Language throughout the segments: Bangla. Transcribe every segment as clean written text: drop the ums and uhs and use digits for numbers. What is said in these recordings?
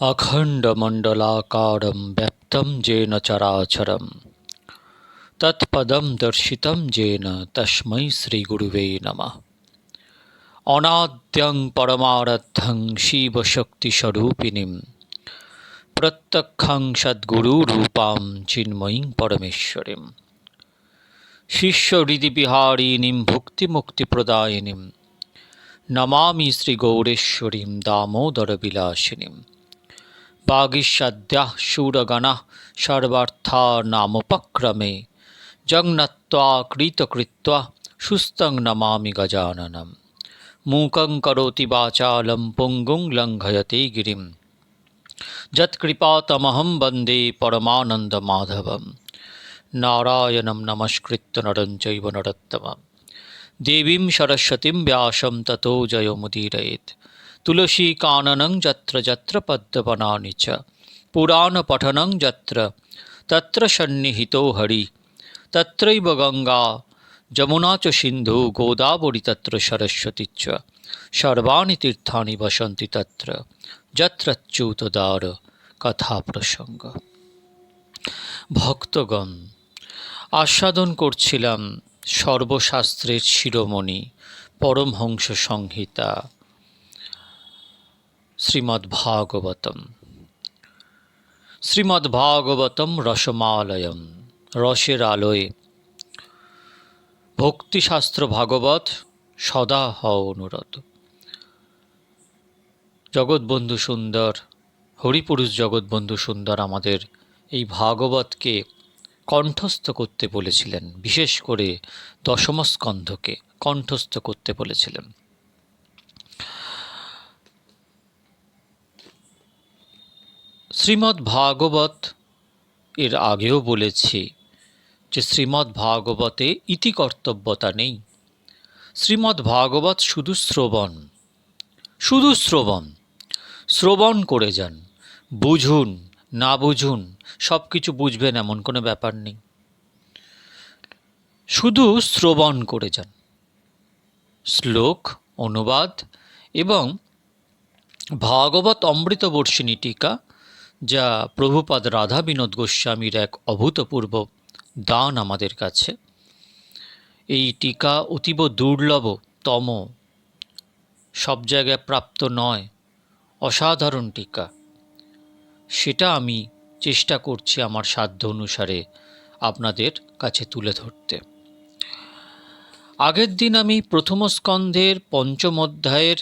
अखण्डमण्डलाकारं व्याप्तं येन चराचरं तत्पदं दर्शितं येन तस्मै श्रीगुरुवे नमः। अनाद्यं परमारद्धं शिवशक्तिस्वरूपिणीं प्रत्यक्षं सद्गुरुरूपां चिन्मयीं परमेश्वरीं शिष्यहृदि विहारिणीं भुक्तिमुक्तिप्रदायिनीं नमामि श्रीगौरेश्वरीं दामोदरविलासिनीं। वागीशाद्याः शूरगणाः सर्वार्थानामुपक्रमे जग्नत्वा कृतकृत्वा सुस्तं नमामि गजाननं। मूकं करोति वाचालं पुङ्गुं लङ्घयते गिरिं यत्कृपातमहं वन्दे परमानन्दमाधवं। नारायणं नमस्कृत्य नरं चैव नरोत्तमं देवीं सरस्वतीं व्यासं ततो जयमुदीरयेत्। तुलसीकाननं यत्र यत्र पद्मवनानि च पुराणपठनं यत्र तत्र सन्निहितो हरि तत्रैव गंगा जमुना च सिन्धु गोदावरी तत्र सरस्वती च सर्वाणि तीर्थानि वसन्ति तत्र यत्रच्युतदार कथा प्रसंग। ভক্তগণ, আস্বাদন করছিলাম সর্বশাস্ত্রের শিরোমণি পরমহংস সংহিতা শ্রীমদ্ভাগবতম। শ্রীমদ্ভাগবতম রসমালয়ম, রসের আলোয় ভক্তিশাস্ত্র ভাগবত সদা হও অনুরত। জগৎবন্ধু সুন্দর, হরিপুরুষ জগৎবন্ধু সুন্দর আমাদের এই ভাগবতকে কণ্ঠস্থ করতে বলেছিলেন, বিশেষ করে দশম স্কন্ধকে কণ্ঠস্থ করতে বলেছিলেন। শ্রীমদ্ ভাগবত এর আগেও বলেছি যে শ্রীমদ্ ভাগবতে ইতিকর্তব্যতা নেই। শ্রীমদ্ ভাগবত শুধু শ্রবণ, শুধু শ্রবণ। শ্রবণ করে যান, বুঝুন না বুঝুন সব কিছু বুঝবেন এমন কোনো ব্যাপার নেই। শুধু শ্রবণ করে যান। শ্লোক, অনুবাদ এবং ভাগবত অমৃতবর্ষিণী টিকা, যা প্রভুপাদ রাধা বিনোদ গোস্বামীর এক অভূতপূর্ব দান আমাদের কাছে। এই টিকা অতীব দুর্লভতম, সব জায়গায় প্রাপ্ত নয়, অসাধারণ টিকা। সেটা আমি চেষ্টা করছি আমার সাধ্য অনুসারে আপনাদের কাছে তুলে ধরতে। আগের দিন আমি প্রথম স্কন্ধের পঞ্চম অধ্যায়ের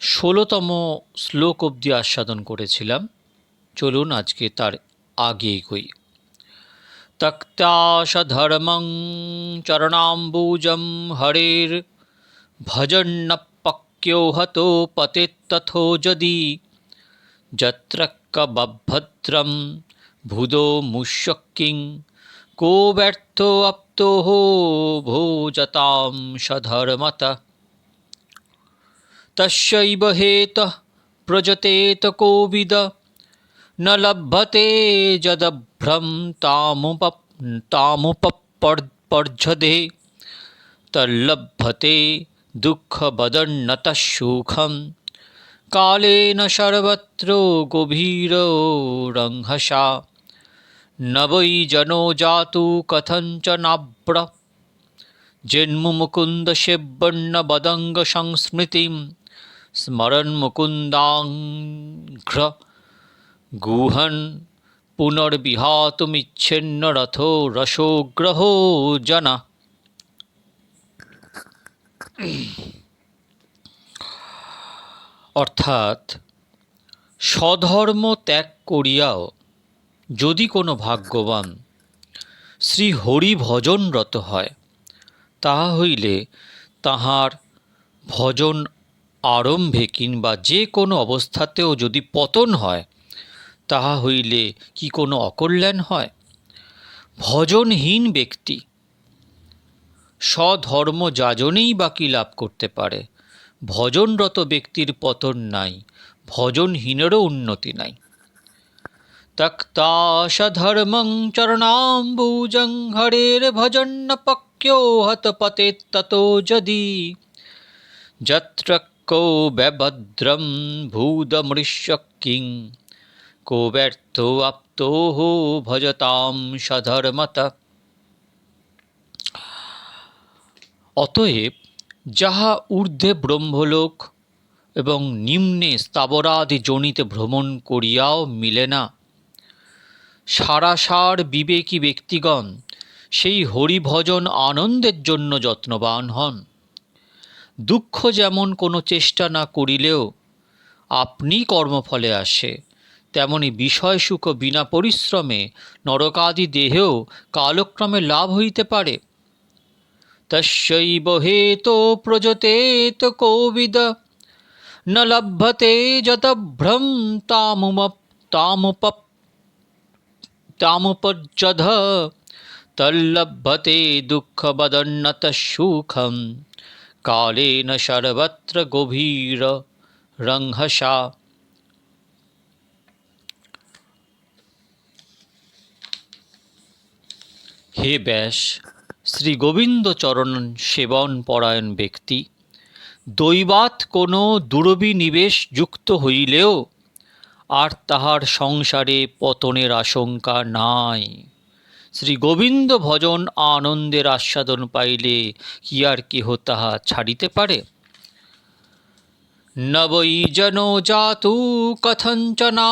16তম শ্লোক অবধি আস্বাদন করেছিলাম। চলুন আজকে তার আগে এগোই। তক্তাশ ধর্মং চরণাম্বুজম হরের ভজন্নপক্ষ্যো হতো পতেত্তথো যদি যত্র কবভদ্রম ভুদো মুষ্যকিং কো ব্যর্থো আপ্তো ভোজতাম সধর্মতঃ তস্যৈব হেতঃ প্রযতেত কোবিদ ন লভ্যতে যদভ্রম তামুপপর্যদে তল্লভ্যতে দুঃখবদন্নতঃ সুখম কালেন সর্বত্র গভীরোরংহসা ন বৈ জনো জাতু কথঞ্চনাব্র জন্মুমুকুন্দ সেব্বন্ন বদঙ্গ সংস্মৃতিম স্মরণ মুকুন্দাঘ্র গুহন পুনর্বিহাতুমিচ্ছেন্ন রথো রসোগ্রহ জন। অর্থাৎ স্বধর্ম ত্যাগ করিয়াও যদি কোনো ভাগ্যবান শ্রী হরি ভজনরত হয়, তাহা হইলে তাহার ভজন আরম্ভে কিংবা যে কোনো অবস্থাতেও যদি পতন হয়, তাহা হইলে কি কোনো অকল্যাণ হয়? ভজনহীন ব্যক্তি স্বধর্ম যাজনেই বা কী লাভ করতে পারে? ভজনরত ব্যক্তির পতন নাই, ভজনহীনেরও উন্নতি নাই। তক্তাশ ধর্মং চরণাম্বুজং হরের ভজন্নপক্ষ্যো হত পতেত্ততো যদি যত্র কো ব্যভদ্রম ভূদমৃষ্য কিং কো ব্যর্থ আপ্তো ভজতাম সধর্মতা। অতএব যাহা ঊর্ধ্বে ব্রহ্মলোক এবং নিম্নে স্থাবরাদি যোনিতে ভ্রমণ করিয়াও মিলে না, সারাসার বিবেকী ব্যক্তিগণ সেই হরিভজন আনন্দের জন্য যত্নবান হন। দুঃখ যেমন কোনো চেষ্টা না করিলেও আপনি কর্মফলে আসে, তেমনি বিষয় সুখ বিনা পরিশ্রমে নরকাদি দেহেও কালক্রমে লাভ হইতে পারে। তস্যৈব হেতো প্রযতেত কোবিদ ন লভ্যতে যতভ্রম তামুপজ্জধ তল্লভ্যতে দুঃখবদন্নত সুখম কালেন সর্বত্র গভীর রংহসা। হে ব্যাস, শ্রী গোবিন্দ চরণ সেবন পরায়ণ ব্যক্তি দৈবাৎ কোনো দুরভিনিবেশ যুক্ত হইলেও আর তাহার সংসারে পতনের আশঙ্কা নাই। শ্রী গোবিন্দ ভজন আনন্দের আস্বাদন পাইলে কি আর কেহ তাহা ছাড়িতে পারে? ন বৈ জনো জাতু কথঞ্চনা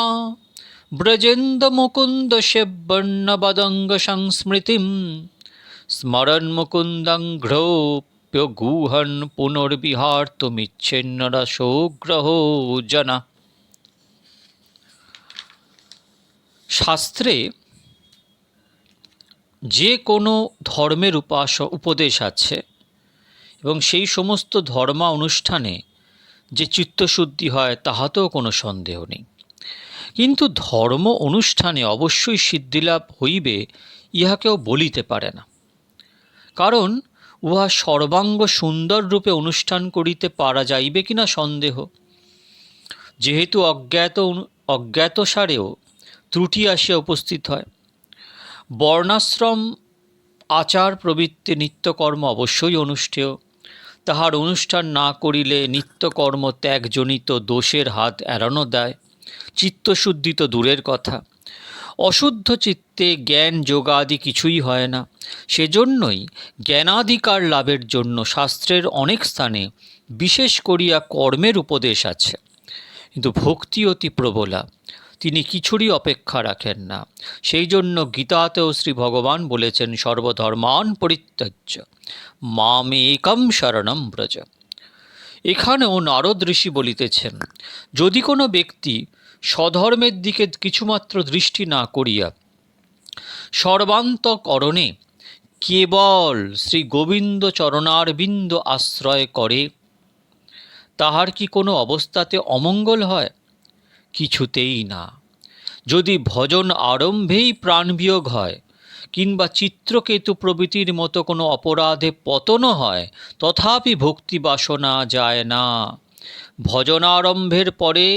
ব্রজেন্দ মুকুন্দ সেব্বন্ন বদঙ্গ সংস্মৃতিম স্মরণ মুকুন্দং ঘ্রোপ্য গুহন পুনর্বিহার্তুমিচ্ছেন্ন রসোগ্রহ জনা। শাস্ত্রে যে কোনো ধর্মের উপদেশ আছে এবং সেই সমস্ত ধর্মা অনুষ্ঠানে যে চিত্তশুদ্ধি হয় তাহাতেও কোনো সন্দেহ নেই। কিন্তু ধর্ম অনুষ্ঠানে অবশ্যই সিদ্ধিলাভ হইবে ইহা কেউ বলিতে পারে না, কারণ উহা সর্বাঙ্গ সুন্দর রূপে অনুষ্ঠান করিতে পারা যাইবে কিনা সন্দেহ। যেহেতু অজ্ঞাতসারেও ত্রুটি আসিয়া উপস্থিত হয়। বর্ণাশ্রম আচার প্রবৃত্তি নিত্যকর্ম অবশ্যই অনুষ্ঠেয়। তাহার অনুষ্ঠান না করিলে নিত্যকর্ম ত্যাগজনিত দোষের হাত এড়ানো দেয়। চিত্তশুদ্ধি তো দূরের কথা, অশুদ্ধ চিত্তে জ্ঞান যোগাদি কিছুই হয় না। সেজন্যই জ্ঞানাধিকার লাভের জন্য শাস্ত্রের অনেক স্থানে বিশেষ করিয়া কর্মের উপদেশ আছে। কিন্তু ভক্তি অতি প্রবলা, তিনি কিছুরই অপেক্ষা রাখেন না। সেই জন্য গীতাতেও শ্রী ভগবান বলেছেন, সর্বধর্মান পরিত্যাজ্য মাম একম শরণম ব্রজ। এখানেও নারদ ঋষি বলিতেছেন, যদি কোনো ব্যক্তি স্বধর্মের দিকে কিছুমাত্র দৃষ্টি না করিয়া সর্বান্তকরণে কেবল শ্রী গোবিন্দ চরণারবিন্দ আশ্রয় করে, তাহার কি কোনো অবস্থাতে অমঙ্গল হয়? কিছুতেই না। যদি ভজন আরম্ভেই প্রাণবিয়োগ হয় কিংবা চিত্রকেতু প্রভৃতির মতো কোনো অপরাধে পতনও হয়, তথাপি ভক্তি বাসনা যায় না। ভজনারম্ভের পরে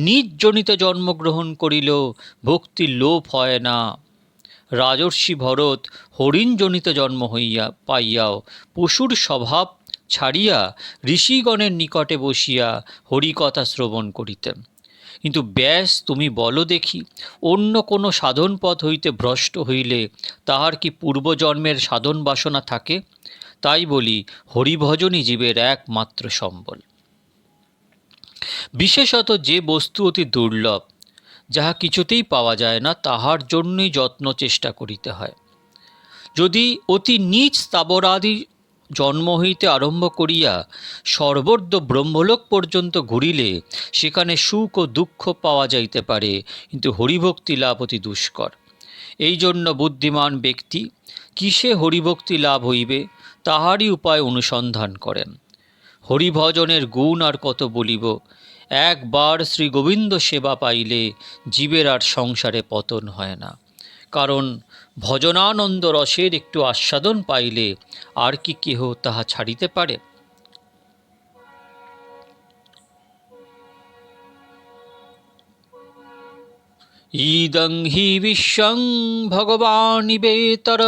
নিজজনিত জন্মগ্রহণ করিলেও ভক্তির লোপ হয় না। রাজর্ষি ভরত হরিণজনিত জন্ম পাইয়াও পশুর স্বভাব ছাড়িয়া ঋষিগণের নিকটে বসিয়া হরিকথা শ্রবণ করিতেন। কিন্তু ব্যাস, তুমি বলো দেখি, অন্য কোনো সাধন পথ হইতে ভ্রষ্ট হইলে তাহার কি পূর্বজন্মের সাধন বাসনা থাকে? তাই বলি, হরিভজনই জীবের একমাত্র সম্বল। বিশেষত যে বস্তু অতি দুর্লভ, যাহা কিছুতেই পাওয়া যায় না, তাহার জন্যই যত্ন চেষ্টা করিতে হয়। যদি অতি নীচ স্থাবরাদি জন্ম হইতে আরম্ভ করিয়া সর্বর্ধ ব্রহ্মলোক পর্যন্ত ঘুরিলে সেখানে সুখ ও দুঃখ পাওয়া যাইতে পারে, কিন্তু হরিভক্তি লাভ অতি দুষ্কর। এই জন্য বুদ্ধিমান ব্যক্তি কিসে হরিভক্তি লাভ হইবে তাহারই উপায় অনুসন্ধান করেন। হরিভজনের গুণ আর কত বলিব। একবার শ্রী গোবিন্দ সেবা পাইলে জীবের আর সংসারে পতন হয় না, কারণ ভজনানন্দ রসের একটু আস্বাদন পাইলে আর কি কেহ তাহা ছাড়িতে পারে? ইদং হি বিশ্বং ভগবানিবেতর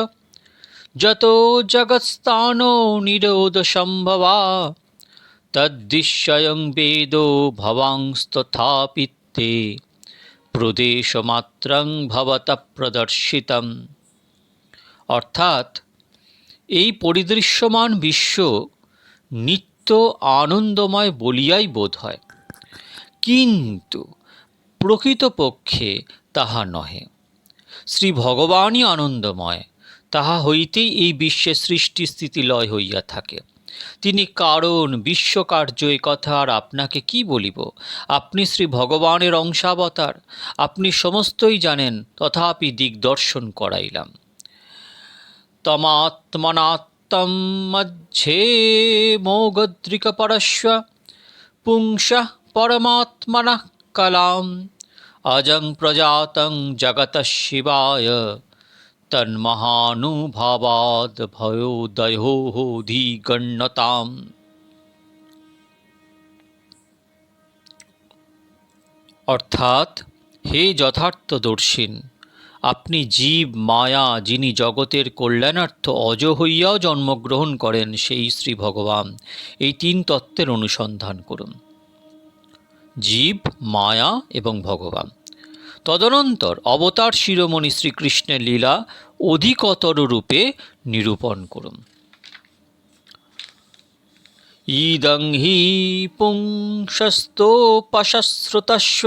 যত জগৎস্থানো নিরোধ সম্ভবা তদ্বিস্ময়ং বেদো ভবাংস্তথাপিতে প্রদেশমাত্রং ভবতঃ প্রদর্শিতম। অর্থাৎ এই পরিদৃশ্যমান বিশ্ব নিত্য আনন্দময় বলিয়াই বোধ হয়, কিন্তু প্রকৃতপক্ষে তাহা নহে। শ্রী ভগবানই আনন্দময়, তাহা হইতেই এই বিশ্বের সৃষ্টি স্থিতি লয় হইয়া থাকে। তিনি কারণ, বিশ্বকার্য, এ কথা আর আপনাকে কি বলিব। আপনি শ্রী ভগবানের অংশাবতার, আপনি সমস্তই জানেন, তথাপি দিগদর্শন করাইলাম। তমাত্মনাত্মং মধ্যে মোগদ্রিকপরস্ব পুংসঃ পরমাত্মনঃ কলাম অজং প্রজাতং জগতঃ শিবায় তন্মহানুভাবাদ ভয়োদয়োধিগণ্যতাম। অর্থাৎ, হে যথার্থদর্শীন, আপনি জীব মায়া, যিনি জগতের কল্যাণার্থ অজ হইয়াও জন্মগ্রহণ করেন, সেই শ্রী ভগবান, এই তিন তত্ত্বের অনুসন্ধান করুন। জীব, মায়া এবং ভগবান। তদনন্তর অবতার শিরোমণি শ্রীকৃষ্ণের লীলা অধিকতর রূপে নিরূপণ করুন। ইদং হি পুংসস্তোপসশ্রুতস্য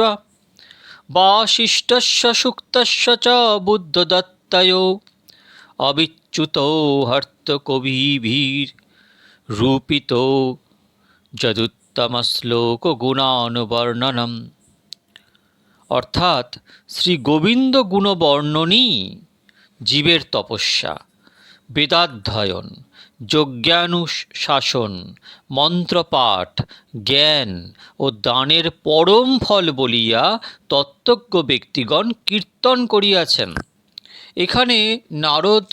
বাশিষ্ঠস্য সুক্তস্য চ বুদ্ধদত্তয়ো অবিচ্যুতো হর্তকবিভির রূপিতো যদুত্তমশ্লোক গুণানুবর্ণনম। অর্থাৎ, শ্রী গোবিন্দ গুণবর্ণনই জীবের তপস্যা, বেদাধ্যয়ন, যজ্ঞানুশাসন, মন্ত্রপাঠ, জ্ঞান ও দানের পরম ফল বলিয়া তত্ত্বজ্ঞ ব্যক্তিগণ কীর্তন করিয়াছেন। এখানে নারদ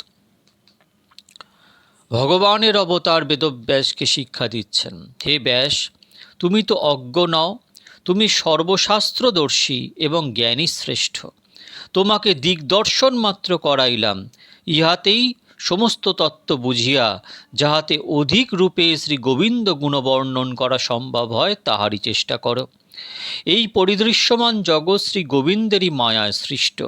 ভগবানের অবতার বেদব্যাসকে শিক্ষা দিচ্ছেন। হে ব্যাস, তুমি তো অজ্ঞ নও, তুমি সর্বশাস্ত্রদর্শী এবং জ্ঞানী শ্রেষ্ঠ। তোমাকে দিগদর্শন মাত্র করাইলাম, ইহাতেই সমস্ত তত্ত্ব বুঝিয়া যাহাতে অধিক রূপে শ্রী গোবিন্দ গুণবর্ণন করা সম্ভব হয়, তাহারই চেষ্টা করো। এই পরিদৃশ্যমান জগৎ শ্রী গোবিন্দেরই মায়ায় সৃষ্ট,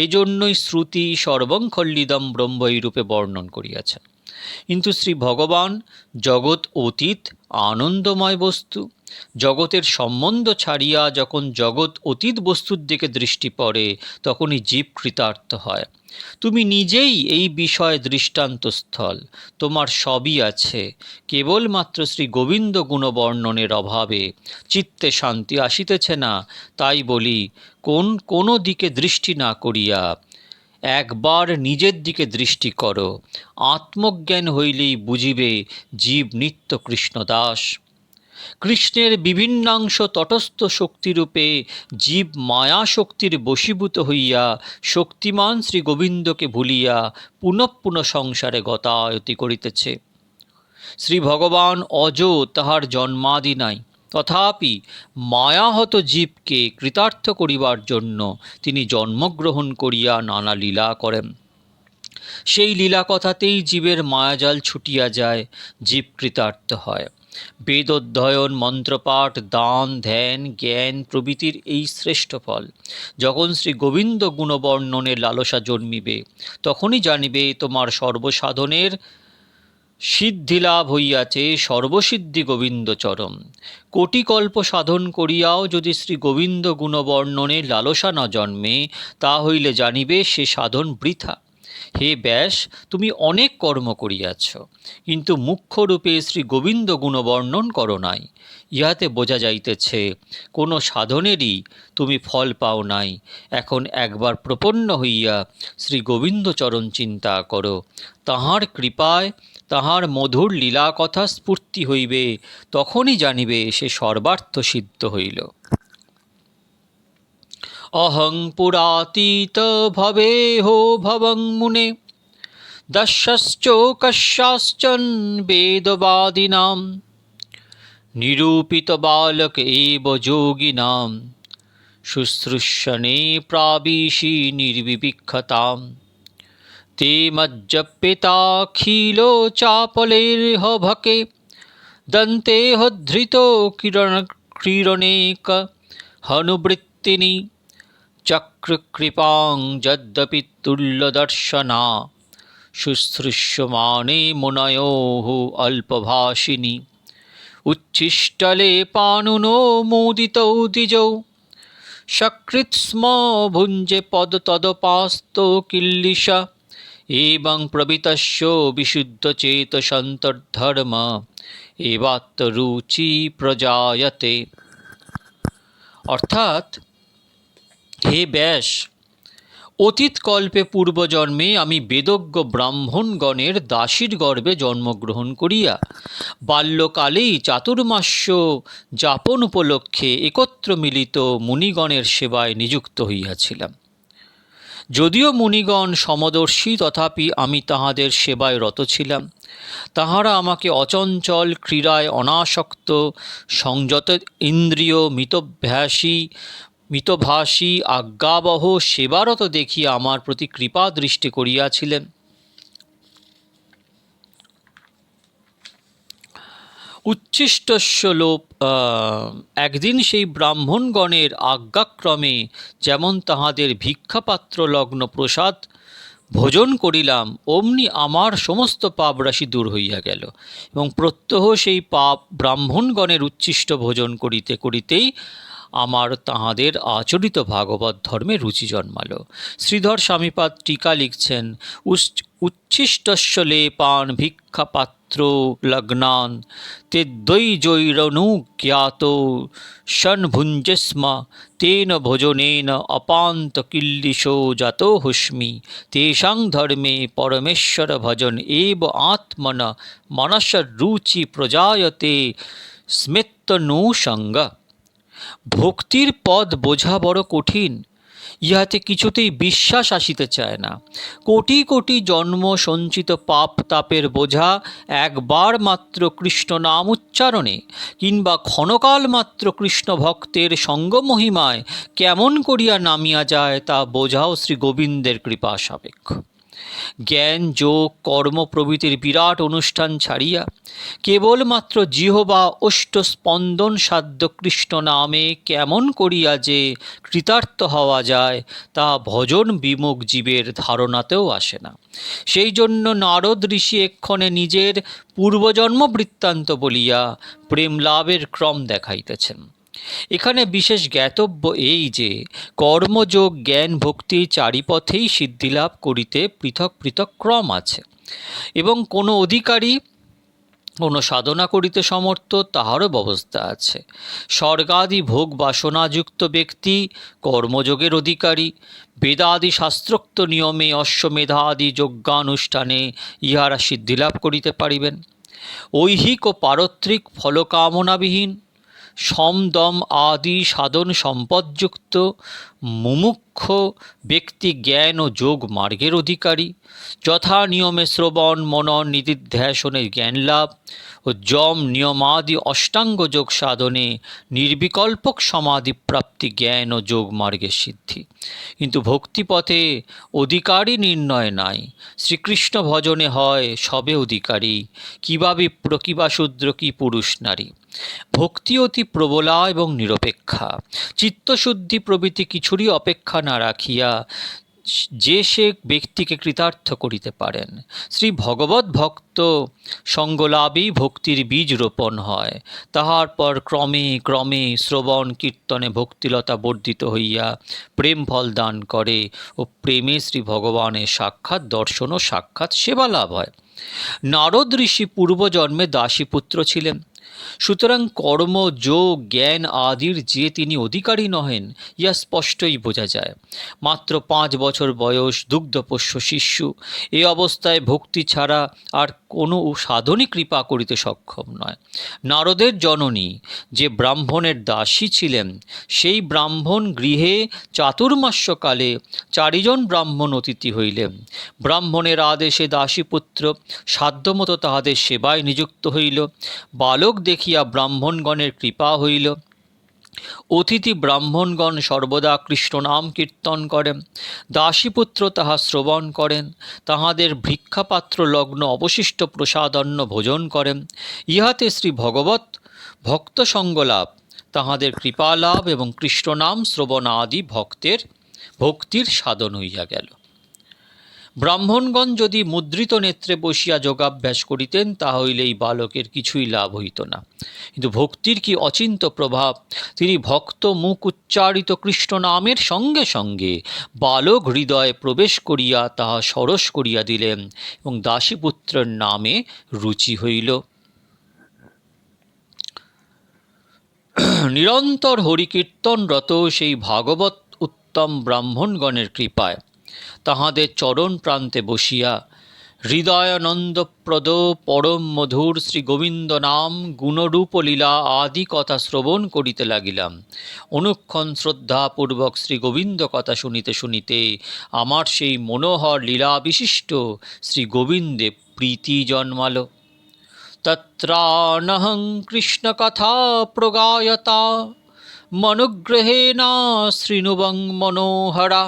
এজন্যই শ্রুতি সর্বং খল্লিদম ব্রহ্ম এই রূপে বর্ণন করিয়াছেন। কিন্তু শ্রী ভগবান জগৎ অতীত আনন্দময় বস্তু। জগতের সম্বন্ধ ছাড়িয়া যখন জগৎ অতীত বস্তুর দিকে দৃষ্টি পড়ে, তখনই জীব কৃতার্থ হয়। তুমি নিজেই এই বিষয়ে দৃষ্টান্তস্থল। তোমার সবই আছে, কেবলমাত্র শ্রী গোবিন্দ গুণবর্ণনের অভাবে চিত্তে শান্তি আসিতেছে না। তাই বলি, কোনো দিকে দৃষ্টি না করিয়া একবার নিজের দিকে দৃষ্টি করো। আত্মজ্ঞান হইলেই বুঝিবে জীব নিত্য কৃষ্ণদাস। কৃষ্ণের বিভিন্নাংশ তটস্থ শক্তিরূপে জীব মায়া শক্তির বশীভূত হইয়া শক্তিমান শ্রী গোবিন্দকে ভুলিয়া পুনঃ পুনঃ সংসারে গতায়তি করিতেছে। শ্রী ভগবান অজ, তাহার জন্মাদি নাই, তথাপি মায়াহত জীবকে কৃতার্থ করিবার জন্য তিনি জন্মগ্রহণ করিয়া নানা লীলা করেন। সেই লীলা কথাতেই জীবের মায়াজাল ছুটিয়া যায়, জীব কৃতার্থ হয়। বেদোধ্যয়ন, মন্ত্রপাঠ, দান, ধ্যান, জ্ঞান প্রভৃতির এই শ্রেষ্ঠ ফল। যখন শ্রী গোবিন্দ গুণবর্ণনের লালসা জন্মিবে, তখনই জানিবে তোমার সর্বসাধনের সিদ্ধিলাভ হইয়াছে। সর্বসিদ্ধি গোবিন্দ চরম। কোটিকল্প সাধন করিয়াও যদি শ্রী গোবিন্দ গুণবর্ণনে লালসা না জন্মে, তা হইলে জানিবে সে সাধন বৃথা। হে ব্যাস, তুমি অনেক কর্ম করিয়াছ, কিন্তু মুখ্যরূপে শ্রী গোবিন্দ গুণবর্ণন করো নাই। ইহাতে বোঝা যাইতেছে কোনো সাধনেরই তুমি ফল পাও নাই। এখন একবার প্রপন্ন হইয়া শ্রী গোবিন্দচরণ চিন্তা করো। তাহার কৃপায় তাহার মধুর লীলা কথা স্ফূর্তি হইবে, তখনই জানিবে সে সর্বার্থ সিদ্ধ হইল। অহং পুরাতীত ভবেহো ভবং মুনে দশশ্চোকস্যাশ্চন বেদবাদিনাম নিরূপিত বালক এব যোগিনাম শুশ্রূষণে প্রাবিশি নির্বিবিক্ষতাম তে মজ্জপ্যেতাখিলো চাপলের্হ ভকে দন্তেহ ধৃত ক্রীড়নেক হনুবৃত্তিনি চক্রকৃপাং যদ্যপি তুল্যদর্শনা শুশ্রূষ্যমানে মুনয়োঃ অল্পভাষিণী উচ্ছিষ্টলে পানুনো মোদিতৌ দ্বিজৌ সকৃৎস্ম ভুঞ্জে পদতদপাস্ত কিল্লিশা এবং প্রবৃতস্য বিশুদ্ধচেতসন্তর্ধর্ম এবাত্মরুচি প্রজায়তে। অর্থাৎ, হে ব্যাস, অতীত কল্পে পূর্বজন্মে আমি বেদজ্ঞ ব্রাহ্মণগণের দাসীর গর্ভে জন্মগ্রহণ করিয়া বাল্যকালেই চাতুর্মাস্য যাপন উপলক্ষে একত্র মিলিত মুনিগণের সেবায় নিযুক্ত হইয়াছিলাম। যদিও মুনিগণ সমদর্শী, তথাপি আমি তাহাদের সেবায় রত ছিলাম। তাহারা আমাকে অচঞ্চল, ক্রীড়ায় অনাসক্ত, সংযত ইন্দ্রিয়, মিতভাষী, আজ্ঞাবহ, সেবারত দেখিয়া আমার প্রতি কৃপা দৃষ্টি করিয়াছিলেন। উচ্ছিষ্টস্য লোপ একদিন সেই ব্রাহ্মণগণের আজ্ঞাক্রমে যেমন তাহাদের ভিক্ষাপাত্র লগ্ন প্রসাদ ভোজন করিলাম, অমনি আমার সমস্ত পাপরাশি দূর হইয়া গেল এবং প্রত্যহ সেই পাপ ব্রাহ্মণগণের উচ্ছিষ্ট ভোজন করিতে করিতেই আমার তাহাদের আচরিত ভাগবত ধর্মে রুচি জন্মাল। শ্রীধর স্বামীপাদ টিকা লিখছেন, উচ্ছিষ্টস্য লেপান ভিক্ষাপাত্র লগ্নান তেদ্বৈজৈরনুজ্ঞাত সন্ভুঞ্জস্ম তেন ভোজনেন অপান্ত কিল্লিশো জাতো হুষ্মি তেষাং ধর্মে পরমেশ্বর ভজন এব আত্মন মনসর রুচি প্রজায়তে স্মেত্তনুসঙ্গ। ভক্তির পদ বোঝা বড় কঠিন, ইহাতে কিছুতেই বিশ্বাস আসিতে চায় না। কোটি কোটি জন্ম সঞ্চিত পাপ তাপের বোঝা একবার মাত্র কৃষ্ণ নাম উচ্চারণে কিংবা ক্ষণকাল মাত্র কৃষ্ণ ভক্তের সঙ্গমহিমায় কেমন করিয়া নামিয়া যায়, তা বোঝাও শ্রী গোবিন্দের কৃপা সাপেক্ষ। জ্ঞান, যোগ, কর্ম প্রভৃতির বিরাট অনুষ্ঠান ছাড়িয়া কেবলমাত্র জিহ্বা ওষ্ঠ স্পন্দন সাধ্য কৃষ্ণ নামে কেমন করিয়া যে কৃতার্থ হওয়া যায়, তা ভজন বিমুখ জীবের ধারণাতেও আসে না। সেই জন্য নারদ ঋষি এক্ষণে নিজের পূর্বজন্ম বৃত্তান্ত বলিয়া প্রেম লাভের ক্রম দেখাইতেছেন। এখানে বিশেষ জ্ঞাতব্য এই যে, কর্মযোগ, জ্ঞান, ভক্তি চারিপথেই সিদ্ধিলাভ করিতে পৃথক পৃথক ক্রম আছে এবং কোনো অধিকারী কোনো সাধনা করিতে সমর্থ তাহারও ব্যবস্থা আছে। স্বর্গাদি ভোগ বাসনাযুক্ত ব্যক্তি কর্মযোগের অধিকারী। বেদাদি শাস্ত্রোক্ত নিয়মে অশ্বমেধাদি যজ্ঞানুষ্ঠানে ইহারা সিদ্ধিলাভ করিতে পারিবেন। ঐহিক ও পারত্রিক ফলকামনাবিহীন সমদম আদি সাধন সম্পদযুক্ত মুমুক্ষ ব্যক্তি জ্ঞান ও যোগ মার্গের অধিকারী। যথা নিয়মে শ্রবণ, মনন, নিদিধ্যাসনে জ্ঞান লাভ ও যম নিয়মাদি অষ্টাঙ্গ যোগ সাধনে নির্বিকল্পক সমাধি প্রাপ্তি জ্ঞান ও যোগ মার্গের সিদ্ধি। কিন্তু ভক্তিপথে অধিকারী নির্ণয় নাই। শ্রীকৃষ্ণ ভজনে হয় সবে অধিকারী, কিবা বিপ্র, কিবা শূদ্র, কি পুরুষ নারী। ভক্তি অতি প্রবলা এবং নিরপেক্ষা। চিত্তশুদ্ধি প্রভৃতি কিছুরই অপেক্ষা না রাখিয়া যে সে ব্যক্তিকে কৃতার্থ করিতে পারেন। শ্রী ভগবত ভক্ত সঙ্গলাভেই ভক্তির বীজ রোপণ হয়। তাহার পর ক্রমে ক্রমে শ্রবণ কীর্তনে ভক্তিলতা বর্ধিত হইয়া প্রেম ফল দান করে ও প্রেমে শ্রী ভগবানের সাক্ষাৎ দর্শন ও সাক্ষাৎ সেবা লাভ হয়। নারদ ঋষি পূর্বজন্মে দাসীপুত্র ছিলেন, সুতরাং কর্ম, যোগ, জ্ঞান আদির যে তিনি অধিকারী নহেন, ইহা স্পষ্টই বোঝা যায়। মাত্র 5 বছর বয়স, দুগ্ধপোষ্য শিশু, এই অবস্থায় ভক্তি ছাড়া আর কোনো সাধনই কৃপা করিতে সক্ষম নয়। নারদের জননী যে ব্রাহ্মণের দাসী ছিলেন, সেই ব্রাহ্মণ গৃহে চাতুর্মাস্যকালে 4 জন ব্রাহ্মণ অতিথি হইলেন। ব্রাহ্মণের আদেশে দাসীপুত্র সাধ্যমতো তাহাদের সেবায় নিযুক্ত হইল। বালক দেখিয়া ব্রাহ্মণগণের কৃপা হইল। অতিথি ব্রাহ্মণগণ সর্বদা কৃষ্ণ নাম কীর্তন করেন। দাসীপুত্র তাহা শ্রবণ করেন। তাহাদের ভিক্ষাপাত্র লগ্ন অবশিষ্ট প্রসাদান্ন ভোজন করেন। ইহাতে শ্রী ভগবত ভক্ত সঙ্গলাভ, তাহাদের কৃপালাভ এবং কৃষ্ণনাম শ্রবণ আদি ভক্তের ভক্তির সাধন হইয়া গেল। ব্রাহ্মণগণ যদি মুদ্রিত নেত্রে বসিয়া যোগাভ্যাস করিতেন, তাহলে এই বালকের কিছুই লাভ হইত না। কিন্তু ভক্তির কি অচিন্ত প্রভাব! তিনি ভক্ত মুখ উচ্চারিত কৃষ্ণ নামের সঙ্গে সঙ্গে বালক হৃদয়ে প্রবেশ করিয়া তাহা সরস করিয়া দিলেন এবং দাসীপুত্রের নামে রুচি হইল। নিরন্তর হরিকীর্তনরত সেই ভাগবত উত্তম ব্রাহ্মণগণের কৃপায় তাহাদের চরণ প্রান্তে বসিয়া হৃদয়ানন্দপ্রদ পরম মধুর শ্রী গোবিন্দ নাম গুণরূপ লীলা আদি কথা শ্রবণ করিতে লাগিলাম। অনুক্ষণ শ্রদ্ধাপূর্বক শ্রী গোবিন্দ কথা শুনিতে শুনিতে আমার সেই মনোহর লীলা বিশিষ্ট শ্রী গোবিন্দে প্রীতি জন্মাল। তত্রানহং কৃষ্ণ কথা প্রগায়তা মনুগ্রহেণা শৃণুবং মনোহরা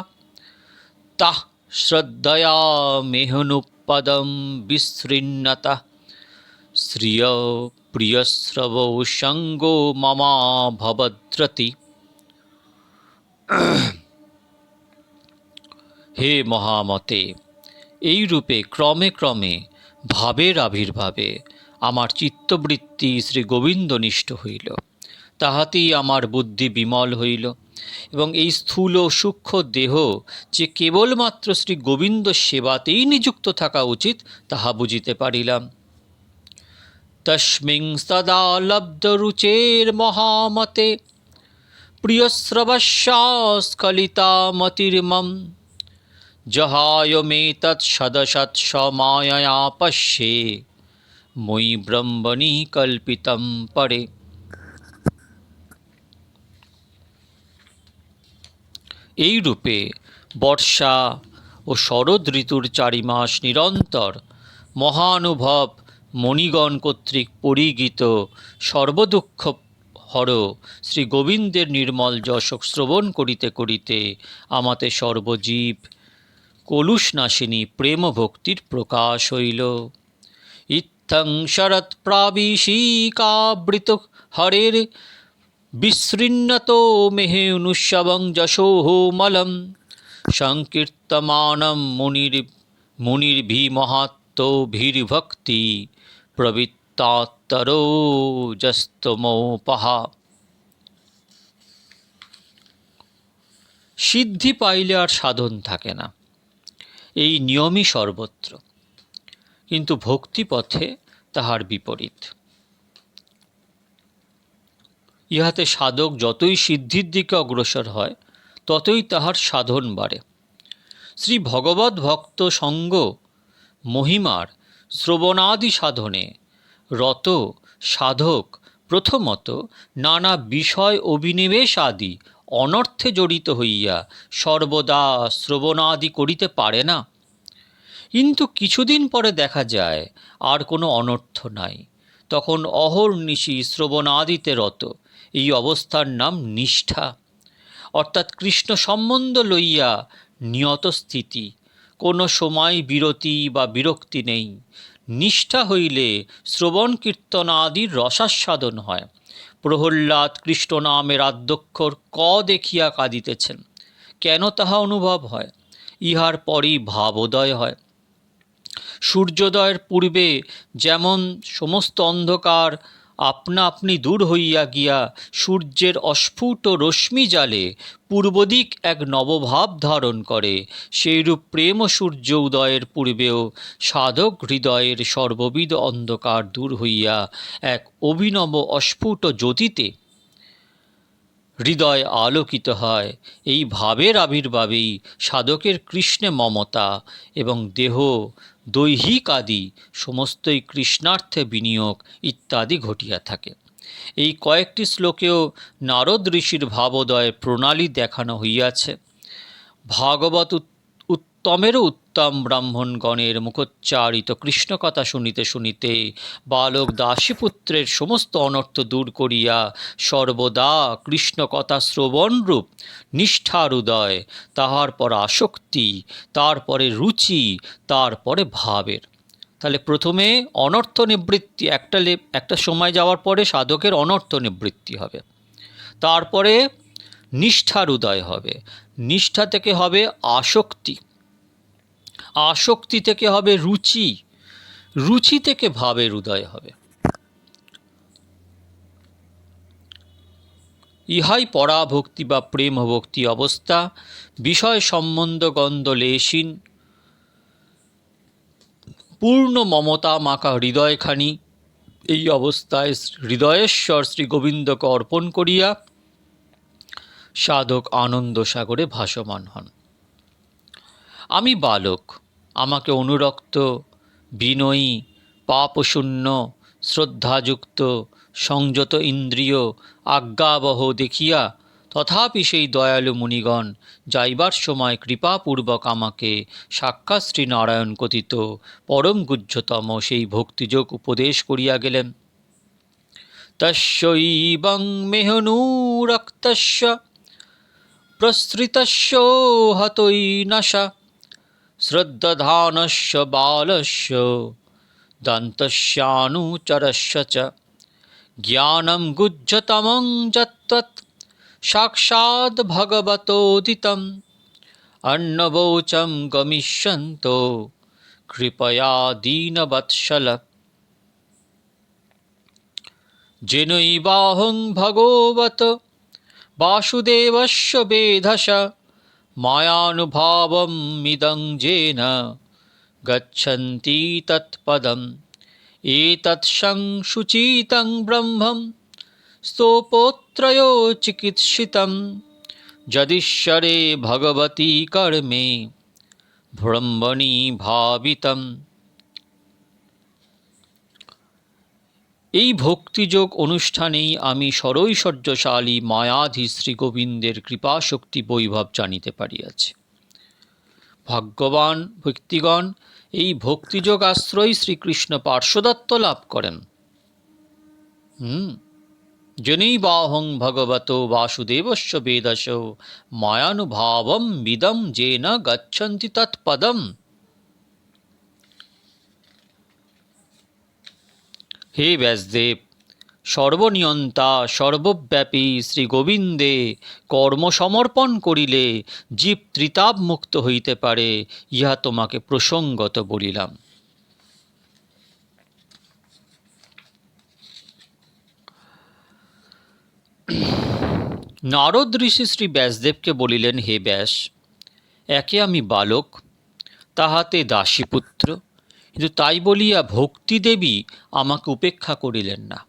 তাঃ শ্রদ্ধয়া মেহনুপদম বিশৃণ্ণতা শ্রিয় প্রিয়শ্রবৌ সঙ্গো মমা ভবদ্রতি। হে মহামতে, এই রূপে ক্রমে ক্রমে ভাবের আবির্ভাবে আমার চিত্তবৃত্তি শ্রী গোবিন্দনিষ্ঠ হইল। তাহাতেই আমার বুদ্ধি বিমল হইল এবং এই স্থূল সূক্ষ্ম দেহ যে কেবলমাত্র শ্রী গোবিন্দ সেবাতেই নিযুক্ত থাকা উচিত, তাহা বুঝিতে পারিলাম। তস্মিং সদা লব্ধ রুচের মহামতে প্রিয়শ্রবস্যাস্খলিতা মতির্মম জহায় মে তৎসদসৎ সমায়য়া পশ্যে মই ব্রহ্মণি কল্পিতম পরে। এই রূপে বর্ষা ও শরৎ ঋতুর 4 মাস নিরন্তর মহানুভব মণিগণ কর্তৃক পরিগীত সর্বদুঃখ হর শ্রী গোবিন্দের নির্মল যশ শ্রবণ করিতে করিতে আমাতে সর্বজীব কলুষনাশিনী প্রেম ভক্তির প্রকাশ হইল। ইত্থং শরৎ প্রাবিশিকাবৃত হরের বিশৃণ্ণত মেহেনুষ্যবং যশোহ মলম সংকীর্তমানম মুনির্ভিমহাত্মভির্ভক্তি প্রবৃত্তাত্তরোজস্তমোপহা। সিদ্ধি পাইলে আর সাধন থাকে না, এই নিয়মই সর্বত্র। কিন্তু ভক্তিপথে তাহার বিপরীত। ইহাতে সাধক যতই সিদ্ধির দিকে অগ্রসর হয়, ততই তাহার সাধন বাড়ে। শ্রী ভগবত ভক্ত সঙ্গ মহিমার শ্রবণাদি সাধনে রত সাধক প্রথমত নানা বিষয় অভিনিবেশ আদি অনর্থে জড়িত হইয়া সর্বদা শ্রবণাদি করিতে পারে না। কিন্তু কিছুদিন পরে দেখা যায় আর কোনো অনর্থ নাই, তখন অহর্নিশি শ্রবণাদিতে রত। এই অবস্থার নাম নিষ্ঠা, অর্থাৎ কৃষ্ণ সম্বন্ধ লইয়া নিয়ত স্থিতি। কোনো সময় বিরতি বা বিরক্তি নেই। নিষ্ঠা হইলে শ্রবণ কীর্তন আদির রসাস্বাদন হয়। প্রহ্লাদ কৃষ্ণ নামের আদ্যক্ষর ক দেখিয়া কাঁদিতেছেন, কেন তাহা অনুভব হয়? ইহার পরই ভাবোদয় হয়। সূর্যোদয়ের পূর্বে যেমন সমস্ত অন্ধকার আপনা আপনি দূর হইয়া গিয়া সূর্যের অস্ফুট রশ্মি জালে পূর্বদিক এক নবভাব ধারণ করে, সেইরূপ প্রেম সূর্য উদয়ের পূর্বেও সাধক হৃদয়ের সর্ববিধ অন্ধকার দূর হইয়া এক অভিনব অস্ফুট জ্যোতিতে হৃদয় আলোকিত হয়। এই ভাবের আবির্ভাবেই সাধকের কৃষ্ণে মমতা এবং দেহ দৈহিক আদি সমস্তই কৃষ্ণার্থে বিনিয়োগ ইত্যাদি ঘটিয়া থাকে। এই কয়েকটি শ্লোকেও নারদ ঋষির ভাবোদয়ের প্রণালী দেখানো হইয়াছে। ভাগবত উত্তমেরও উত্তম ব্রাহ্মণগণের মুখোচ্চারিত কৃষ্ণ কথা শুনিতে শুনিতে বালক দাসীপুত্রের সমস্ত অনর্থ দূর করিয়া সর্বদা কৃষ্ণ কথা শ্রবণরূপ নিষ্ঠার উদয়, তাহার পর আসক্তি, তারপরে রুচি, তারপরে ভাবের। তাহলে প্রথমে অনর্থ নিবৃত্তি, একটা সময় যাওয়ার পরে সাধকের অনর্থ নিবৃত্তি হবে। তারপরে নিষ্ঠার উদয় হবে, নিষ্ঠা থেকে হবে আসক্তি, আসক্তি থেকে হবে রুচি, রুচি থেকে ভাবের উদয় হবে। ইহাই পরাভক্তি বা প্রেম ভক্তি অবস্থা। বিষয় সম্বন্ধ গন্ধ লেশীন পূর্ণ মমতা মাখা হৃদয়খানি এই অবস্থায় হৃদয়েশ্বর শ্রী গোবিন্দকে অর্পণ করিয়া সাধক আনন্দ সাগরে ভাসমান হন। আমি বালক, আমাকে অনুরক্ত, বিনয়ী, পাপশূন্য, শ্রদ্ধাযুক্ত, সংযত ইন্দ্রিয়, আজ্ঞাবহ দেখিয়া তথাপি সেই দয়ালু মুনিগণ যাইবার সময় কৃপাপূর্বক আমাকে সাক্ষাৎ শ্রীনারায়ণ কথিত পরম গুহ্যতম সেই ভক্তিযোগ উপদেশ করিয়া গেলেন। তস্যৈবং মেহনুরক্তস্য প্রসৃতস্য হতৈ নশা শ্রদ্ধানস্য বালস্য দন্তস্যানুচরস্য চ জ্ঞানম গুহ্যতমং যত্তৎ সাক্ষাৎ ভগবতোদিতম অন্নবৌচম গমিষ্যন্তো কৃপয়া দীনবৎসল। যেনৈবাহং ভগবত বাসুদেবস্য বেধসা মায়ানুভাবম মিদং যেন গচ্ছন্তি তৎপদম এতৎ সংশুচিতং ব্রহ্মম স্তোপত্রয়ো চিকিৎসিতম যদিশ্বরে ভগবতী কর্মে ব্রহ্মণি ভাবিতম। এই ভক্তিযোগ অনুষ্ঠানেই আমি সরৈশ্বর্যশালী মায়াধী শ্রী গোবিন্দের কৃপাশক্তি বৈভব জানিতে পারিয়াছি। ভাগ্যবান ব্যক্তিগণ এই ভক্তিযোগ আশ্রয় শ্রীকৃষ্ণ পার্শ্বদত্ত লাভ করেন। জনৈবাহং ভগবতো বাসুদেবস্য বেদস মায়ানুভাবম বিদম যেন গচ্ছন্তি তৎপদম। হে ব্যাসদেব, সর্বনিয়ন্তা সর্বব্যাপী শ্রী গোবিন্দে কর্মসমর্পণ করিলে জীব ত্রিতাপ মুক্ত হইতে পারে, ইহা তোমাকে প্রসঙ্গত বলিলাম। নারদ ঋষি শ্রী ব্যাসদেবকে বলিলেন, হে ব্যাস, একে আমি বালক, তাহাতে দাসীপুত্র, কিন্তু তাই বলিয়া ভক্তিদেবী আমাকে উপেক্ষা করিলেন না।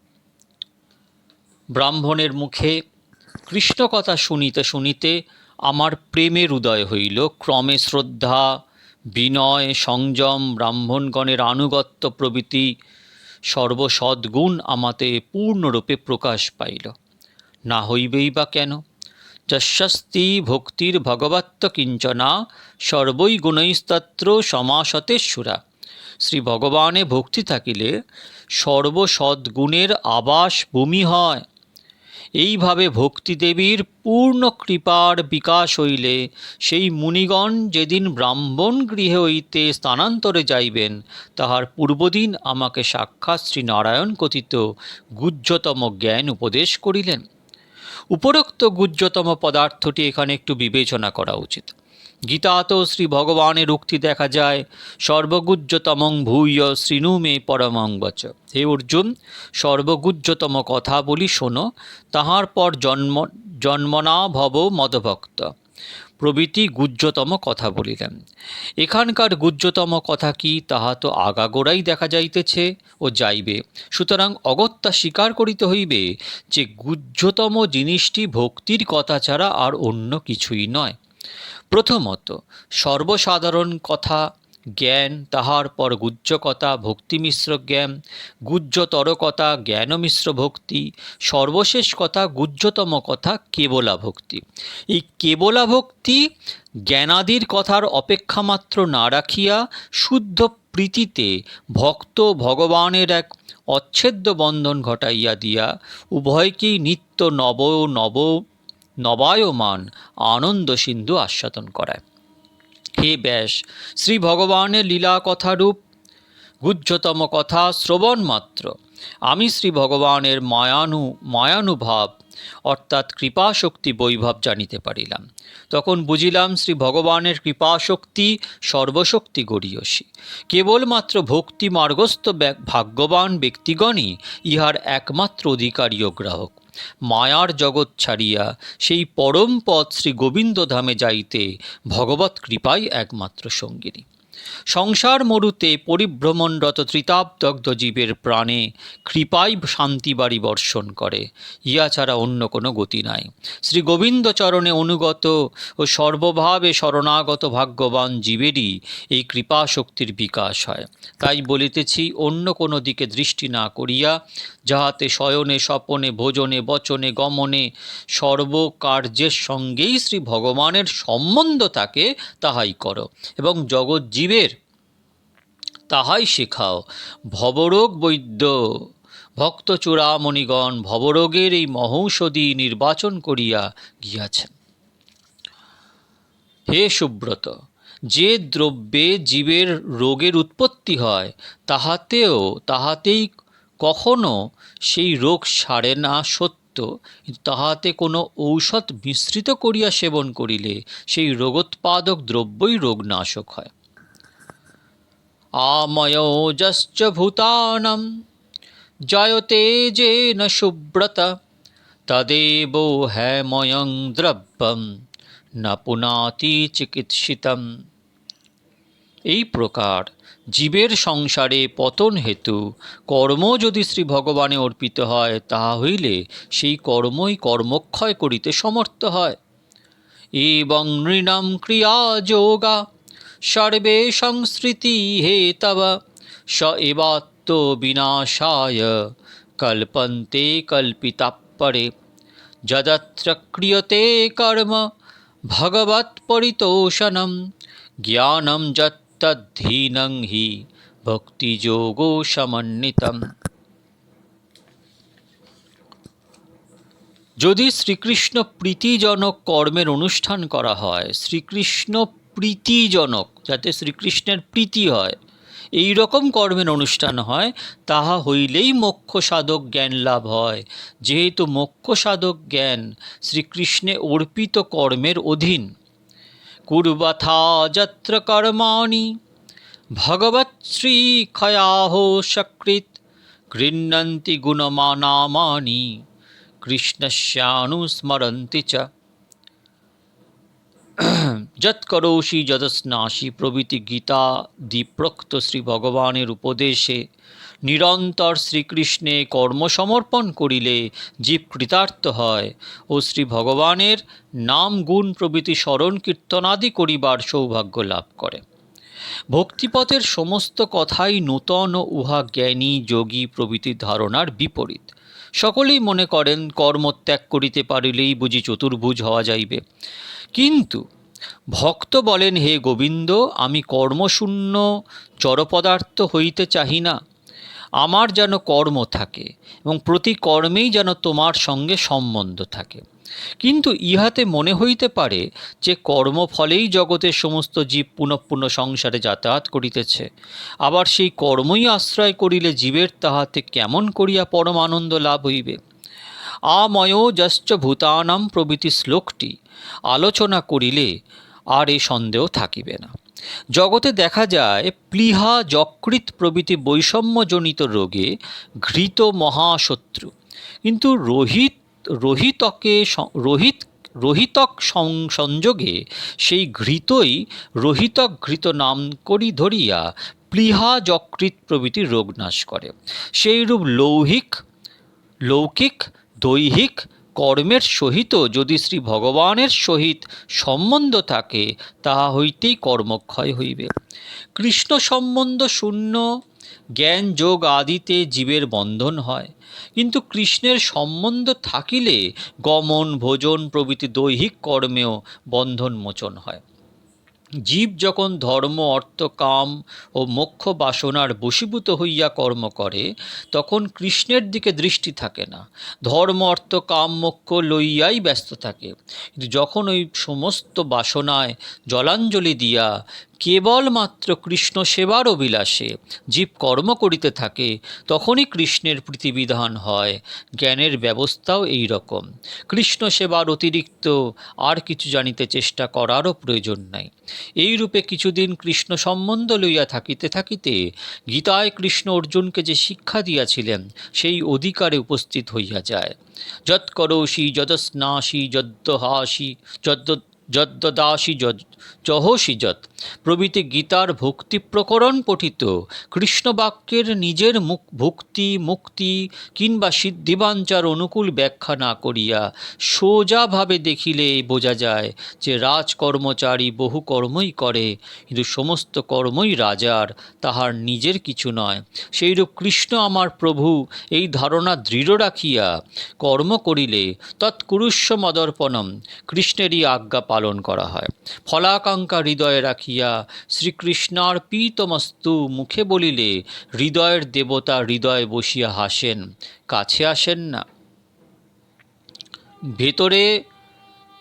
ব্রাহ্মণের মুখে কৃষ্ণ কথা শুনিতে শুনিতে আমার প্রেমের উদয় হইল। ক্রমে শ্রদ্ধা, বিনয়, সংযম, ব্রাহ্মণগণের আনুগত্য প্রভৃতি সর্বসদ্গুণ আমাতে পূর্ণরূপে প্রকাশ পাইল। না হইবেই বা কেন? যস্যাস্তি ভক্তির ভগবত্ত কিঞ্চনা সর্বৈ গুণৈস্তত্র সমাসতেশ্বরা। শ্রী ভগবানে ভক্তি থাকিলে সর্বসদ্গুণের আবাস ভূমি হয়। এইভাবে ভক্তিদেবীর পূর্ণ কৃপার বিকাশ হইলে সেই মুনিগণ যেদিন ব্রাহ্মণ গৃহে হইতে স্থানান্তরে যাইবেন, তাহার পূর্বদিন আমাকে সাক্ষাৎ শ্রীনারায়ণ কথিত গুহ্যতম জ্ঞান উপদেশ করিলেন। উপরোক্ত গুহ্যতম পদার্থটি এখানে একটু বিবেচনা করা উচিত। গীতাতেও শ্রী ভগবানের উক্তি দেখা যায়, সর্বগুহ্যতমং ভূয় শৃণু মে পরমং বচ। হে অর্জুন, সর্বগুহ্যতম কথা বলি শোনো, তাহার পর জন্মনা ভব মদভক্ত প্রভৃতি গুহ্যতম কথা বলিলেন। এখানকার গুহ্যতম কথা কি, তাহা তো আগাগোড়াই দেখা যাইতেছে ও যাইবে। সুতরাং অগত্যা স্বীকার করিতে হইবে যে গুহ্যতম জিনিসটি ভক্তির কথা ছাড়া আর অন্য কিছুই নয়। প্রথমত সর্বসাধারণ কথা জ্ঞান, তাহার পর গুহ্য কথা ভক্তিমিশ্র জ্ঞান, গুহ্যতর কথা জ্ঞানমিশ্র ভক্তি, সর্বশেষ কথা গুহ্যতম কথা কেবলা ভক্তি। এই কেবলা ভক্তি জ্ঞানাদির কথার অপেক্ষা মাত্র না রাখিয়া শুদ্ধ প্রীতিতে ভক্ত ভগবানের এক অচ্ছেদ্য বন্ধন ঘটাইয়া দিয়া উভয়কেই নিত্য নবায়মান আনন্দ সিন্ধু আস্বাদন করায়। হে ব্যাস, শ্রী ভগবানের লীলা কথারূপ গুহ্যতম কথা শ্রবণ মাত্র আমি শ্রী ভগবানের মায়ানুভাব অর্থাৎ কৃপাশক্তি বৈভব জানিতে পারিলাম। তখন বুঝিলাম শ্রী ভগবানের কৃপাশক্তি সর্বশক্তি গড়ীয়সী। কেবলমাত্র ভক্তি মার্গস্থ ভাগ্যবান ব্যক্তিগণই ইহার একমাত্র অধিকারী ও গ্রাহক। মায়ার জগৎ ছাড়িয়া সেই পরম পদ শ্রী গোবিন্দ ধামে যাইতে ভগবৎ কৃপাই একমাত্র সঙ্গিনী। সংসার মরুতে পরিভ্রমণরত ত্রিতাপদগ্ধ জীবের প্রাণে কৃপাই শান্তিবাড়ি বর্ষণ করে, ইয়া ছাড়া অন্য কোনো গতি নাই। শ্রী গোবিন্দ চরণে অনুগত ও সর্বভাবে শরণাগত ভাগ্যবান জীবেরই এই কৃপা শক্তির বিকাশ হয়। তাই বলিতেছি, অন্য কোনো দিকে দৃষ্টি না করিয়া যাহাতে শয়নে স্বপনে ভোজনে বচনে গমনে সর্বকার্যের সঙ্গেই শ্রী ভগবানের সম্বন্ধ থাকে তাহাই করো, এবং জগৎ জীবের তাহাই শেখাও। ভবরোগ বৈদ্য ভক্ত চূড়ামণিগণ ভবরোগের এই মহৌষধি নির্বাচন করিয়া গিয়াছেন। হে সুব্রত, যে দ্রব্যে জীবের রোগের উৎপত্তি হয় তাহাতেই কখনো সেই রোগ সারে না সত্য, তাহাতে কোনো ঔষধ মিশ্রিত করিয়া সেবন করিলে সেই রোগোৎপাদক দ্রব্যই রোগনাশক হয়। আময়োজশ্চ ভূতানাং জায়তে যেন সুব্রত তদেব হেময়ং দ্রব্যম না পুনাতি চিকিৎসিতম। এই প্রকার জীবের সংসারে পতন হেতু কর্ম যদি শ্রী ভগবানে অর্পিত হয়, তাহা হইলে সেই কর্মই কর্মক্ষয় করিতে সমর্থ হয়। এবং নৃণাম ক্রিয়া যোগা সর্বে সংস্মৃতি হেতব স এবাত্ম বিনাশায় কল্পন্তে কল্পিতাপরে যদত্র ক্রিয়তে কর্ম ভগবৎ পরিতোষণম জ্ঞানম যত্তদ্ধীনং হি ভক্তিযোগো সমন্বিতম। যদি শ্রীকৃষ্ণ প্রীতিজনক কর্মের অনুষ্ঠান করা হয়, শ্রীকৃষ্ণ প্রীতিজনক, যাতে শ্রীকৃষ্ণের প্রীতি হয়, এই রকম কর্মের অনুষ্ঠান হয়, তাহা হইলেই মোক্ষ সাধক জ্ঞান লাভ হয়। যেহেতু মোক্ষ সাধক জ্ঞান শ্রীকৃষ্ণে অর্পিত কর্মের অধীন। কুর্বথা যত্র কর্মাণি ভগবৎ শ্রীক্ষয়াহ সকৃত গৃহ্ণন্তি গুণমানামানি কৃষ্ণস্যানুস্মরন্তি চ যৎকরোষি যদস্নাসি প্রভৃতি গীতাদিপ্রোক্ত শ্রী ভগবানের উপদেশে নিরন্তর শ্রীকৃষ্ণে কর্মসমর্পণ করিলে জীব কৃতার্থ হয় ও শ্রী ভগবানের নাম গুণ প্রভৃতি স্মরণ কীর্তনাদি করিবার সৌভাগ্য লাভ করে। ভক্তিপথের সমস্ত কথাই নূতন ও উহা জ্ঞানী যোগী প্রভৃতির ধারণার বিপরীত। সকলেই মনে করেন কর্মত্যাগ করিতে পারিলেই বুঝি চতুর্ভুজ হওয়া যাইবে। কিন্তু ভক্ত বলেন, হে গোবিন্দ, আমি কর্মশূন্য জড়পদার্থ হইতে চাহি না। আমার যেন কর্ম থাকে এবং প্রতি কর্মেই যেন তোমার সঙ্গে সম্বন্ধ থাকে। কিন্তু ইহাতে মনে হইতে পারে যে কর্মফলেই জগতের সমস্ত জীব পুনঃ পুনঃ সংসারে যাতায়াত করিতেছে, আবার সেই কর্মই আশ্রয় করিলে জীবের তাহাতে কেমন করিয়া পরম আনন্দ লাভ হইবে। আময়োজশ্চ ভূতানাম প্রভৃতি শ্লোকটি আলোচনা করিলে আর এ সন্দেহ থাকিবে না। জগতে দেখা যায় প্লীহা যকৃৎ প্রভৃতি বৈষম্যজনিত রোগে ঘৃত মহাশত্রু, কিন্তু রোহিতক সংযোগে সেই ঘৃতই রোহিতক ঘৃত নাম করি ধরিয়া প্লীহা যকৃৎ প্রভৃতি রোগ নাশ করে। সেইরূপ লৌকিক দৈহিক কর্মের সহিত যদি শ্রী ভগবানের সহিত সম্বন্ধ থাকে, তাহা হইতেই কর্মক্ষয় হইবে। কৃষ্ণ সম্বন্ধ শূন্য জ্ঞান যোগ আদিতে জীবের বন্ধন হয়, কিন্তু কৃষ্ণের সম্বন্ধ থাকিলে গমন ভোজন প্রভৃতি দৈহিক কর্মেও বন্ধন মোচন হয়। জীব যখন ধর্ম অর্থ কাম ও মোক্ষ বাসনার বশীভূত হইয়া কর্ম করে, তখন কৃষ্ণের দিকে দৃষ্টি থাকে না, ধর্ম অর্থ কাম মোক্ষ লইয়াই ব্যস্ত থাকে। কিন্তু যখন ওই সমস্ত বাসনায় জলাঞ্জলি দিয়া কেবলমাত্র কৃষ্ণ সেবার অভিলাষে জীব কর্ম করিতে থাকে, তখনই কৃষ্ণের প্রীতিবিধান হয়। জ্ঞানের ব্যবস্থাও এই রকম। কৃষ্ণ সেবার অতিরিক্ত আর কিছু জানিতে চেষ্টা করারও প্রয়োজন নাই। এইরূপে কিছুদিন কৃষ্ণ সম্বন্ধ লইয়া থাকিতে থাকিতে গীতায় কৃষ্ণ অর্জুনকে যে শিক্ষা দিয়াছিলেন সেই অধিকারে উপস্থিত হইয়া যায়। যৎ করোষি যদস্নাসি যদ্দহাসি যদ্দদাসি জহসি যৎ প্রভৃতি গীতার ভক্তি প্রকরণ পঠিত কৃষ্ণবাক্যের নিজের ভক্তি মুক্তি কিংবা সিদ্ধিবাঞ্চার অনুকূল ব্যাখ্যা না করিয়া সোজাভাবে দেখিলে বোঝা যায় যে রাজকর্মচারী বহু কর্মই করে, কিন্তু সমস্ত কর্মই রাজার, তাহার নিজের কিছু নয়। সেইরূপ কৃষ্ণ আমার প্রভু এই ধারণা দৃঢ় রাখিয়া কর্ম করিলে তৎকুরুষ্ব মদর্পণম, কৃষ্ণেরই আজ্ঞা পালন করা হয়। ফলাকাঙ্ক্ষা হৃদয়ে রাখিয়া শ্রীকৃষ্ণার্পিতমস্তু মুখে বলিলে হৃদয়ের দেবতা হৃদয়ে বসিয়া হাসেন, কাছে আসেন না। ভেতরে